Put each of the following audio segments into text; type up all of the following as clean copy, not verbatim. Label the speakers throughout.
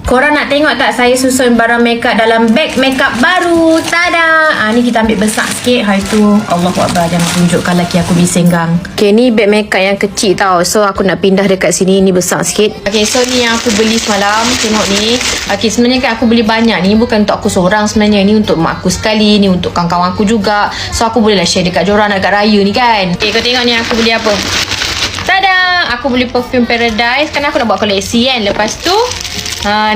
Speaker 1: Korang nak tengok tak saya susun barang makeup dalam beg makeup baru? Tada! Ni kita ambil besar sikit. Hari tu Allahuakbar, jangan tunjukkan laki aku bising gang. Okay, ni beg makeup yang kecil tau. So aku nak pindah dekat sini. Ni besar sikit. Okay, so ni yang aku beli semalam. Tengok ni. Okay, sebenarnya kan aku beli banyak ni. Bukan untuk aku seorang sebenarnya. Ni untuk mak aku sekali. Ni untuk kawan-kawan aku juga. So aku bolehlah share dekat diorang dekat raya ni kan. Okay, kau tengok ni aku beli apa. Tada! Aku beli perfume Paradise. Kan aku nak buat koleksi kan. Lepas tu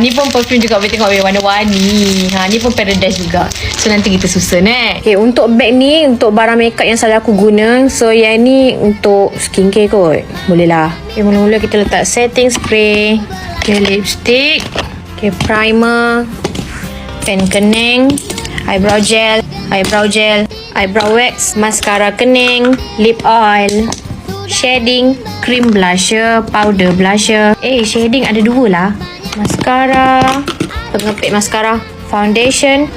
Speaker 1: ni pun perfume juga. Boleh tengok warna-warni. Ni pun Paradise juga. So nanti kita susun Okay, untuk bag ni untuk barang makeup yang selalu aku guna. So yang ni untuk skincare kot. Boleh lah. Okay, mula-mula kita letak setting spray. Okay, lipstick. Okay, primer. Pen kening. Eyebrow gel. Eyebrow wax. Mascara kening. Lip oil. Shading. Cream blusher. Powder blusher. Shading ada 2 lah. Mascara. Pengepit mascara. Foundation.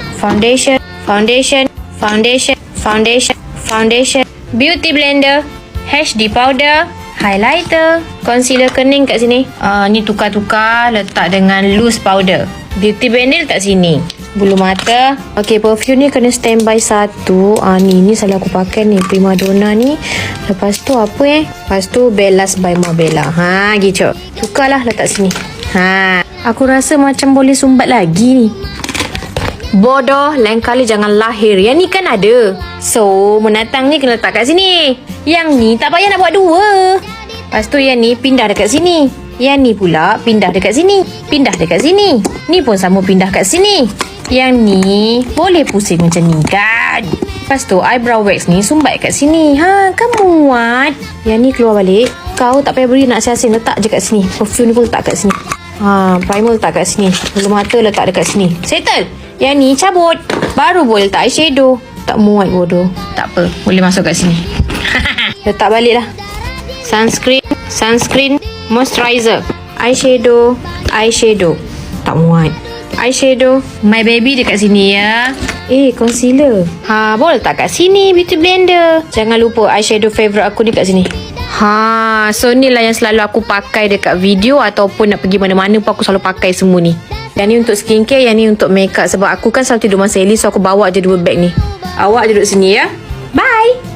Speaker 1: Beauty blender. HD powder. Highlighter. Concealer kening kat sini. Ni tukar-tukar letak dengan loose powder. Beauty blender letak sini. Bulu mata. Okay, perfume ni kena standby 1. Ni selalu aku pakai ni, Prima Donna ni. Lepas tu apa Lepas tu Bellas by Marbella. Gitu. Tukarlah letak sini. Aku rasa macam boleh sumbat lagi ni. Bodoh, lain kali jangan lahir. Yang ni kan ada. So, menatang ni kena letak kat sini. Yang ni tak payah nak buat 2. Lepas tu yang ni pindah dekat sini. Yang ni pula pindah dekat sini. Pindah dekat sini. Ni pun sama pindah kat sini. Yang ni boleh pusing macam ni kan. Lepas tu eyebrow wax ni sumbat kat sini. Kamu muat. Yang ni keluar balik. Kau tak payah beri nak asing-asing. Letak je kat sini. Perfume ni pun letak kat sini. Primer letak kat sini. Bulu mata letak dekat sini. Settle. Yang ni cabut. Baru boleh letak eyeshadow. Tak muat bodoh. Tak apa. Boleh masuk kat sini. Letak balik lah. Sunscreen. Moisturizer. Eyeshadow. Tak muat. Eyeshadow. My baby dekat sini ya. Concealer. Boleh letak kat sini. Beauty blender. Jangan lupa eyeshadow favourite aku ni kat sini. So ni lah yang selalu aku pakai dekat video ataupun nak pergi mana-mana pun aku selalu pakai semua ni. Yang ni untuk skincare, yang ni untuk makeup. Sebab aku kan selalu tidur masa Ellie, so aku bawa je 2 beg ni. Awak duduk sini ya. Bye.